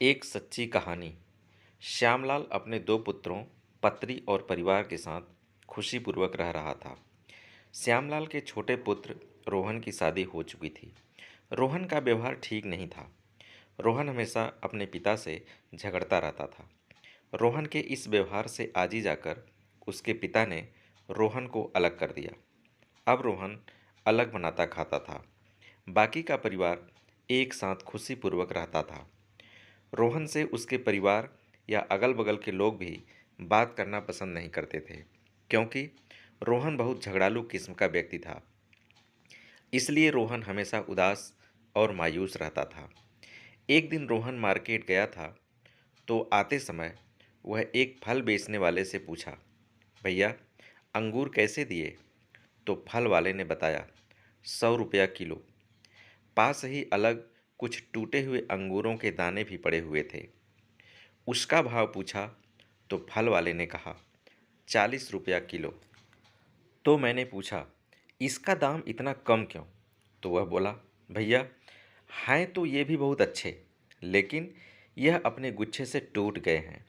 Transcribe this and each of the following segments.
एक सच्ची कहानी। श्यामलाल अपने दो पुत्रों, पत्नी और परिवार के साथ खुशीपूर्वक रह रहा था। श्यामलाल के छोटे पुत्र रोहन की शादी हो चुकी थी। रोहन का व्यवहार ठीक नहीं था। रोहन हमेशा अपने पिता से झगड़ता रहता था। रोहन के इस व्यवहार से आजी जाकर उसके पिता ने रोहन को अलग कर दिया। अब रोहन अलग बनाता खाता था। बाकी का परिवार एक साथ खुशीपूर्वक रहता था। रोहन से उसके परिवार या अगल-बगल के लोग भी बात करना पसंद नहीं करते थे, क्योंकि रोहन बहुत झगड़ालू किस्म का व्यक्ति था। इसलिए रोहन हमेशा उदास और मायूस रहता था। एक दिन रोहन मार्केट गया था, तो आते समय वह एक फल बेचने वाले से पूछा, भैया, अंगूर कैसे दिए? तो फल वाले ने बताया, 100 रुपया किलो। पास ही अलग कुछ टूटे हुए अंगूरों के दाने भी पड़े हुए थे। उसका भाव पूछा तो फल वाले ने कहा, 40 रुपया किलो। तो मैंने पूछा, इसका दाम इतना कम क्यों? तो वह बोला, भैया, हैं तो ये भी बहुत अच्छे, लेकिन यह अपने गुच्छे से टूट गए हैं,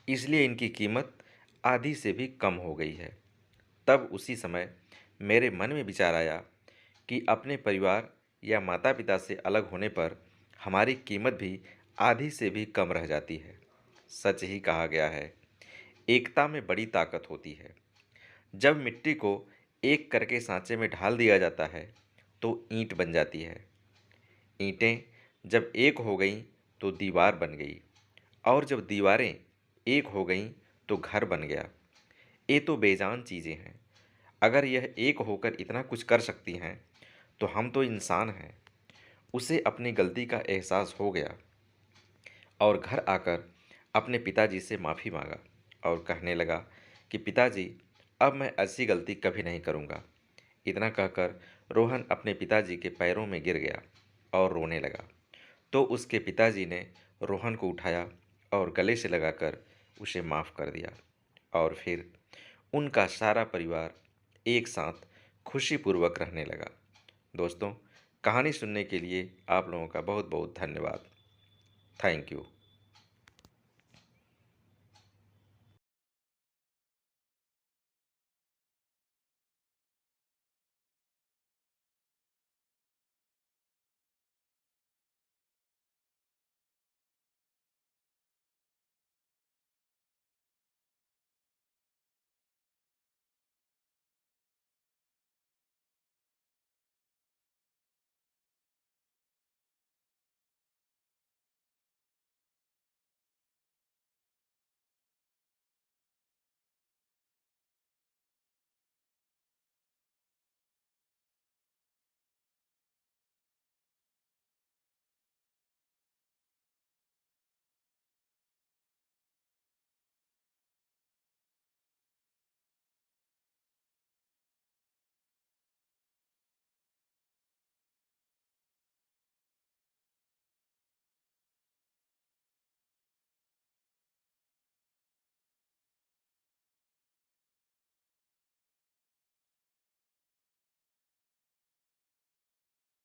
इसलिए इनकी कीमत आधी से भी कम हो गई है। तब उसी समय मेरे मन में विचार आया कि अपने परिवार या माता पिता से अलग होने पर हमारी कीमत भी आधी से भी कम रह जाती है। सच ही कहा गया है, एकता में बड़ी ताकत होती है। जब मिट्टी को एक करके सांचे में ढाल दिया जाता है तो ईंट बन जाती है। ईंटें जब एक हो गईं तो दीवार बन गई, और जब दीवारें एक हो गईं तो घर बन गया। ये तो बेजान चीज़ें हैं। अगर यह एक होकर इतना कुछ कर सकती हैं, तो हम तो इंसान हैं। उसे अपनी गलती का एहसास हो गया और घर आकर अपने पिताजी से माफ़ी मांगा और कहने लगा कि पिताजी, अब मैं ऐसी गलती कभी नहीं करूँगा। इतना कहकर रोहन अपने पिताजी के पैरों में गिर गया और रोने लगा। तो उसके पिताजी ने रोहन को उठाया और गले से लगाकर उसे माफ़ कर दिया, और फिर उनका सारा परिवार एक साथ खुशीपूर्वक रहने लगा। दोस्तों, कहानी सुनने के लिए आप लोगों का बहुत बहुत धन्यवाद। Thank you.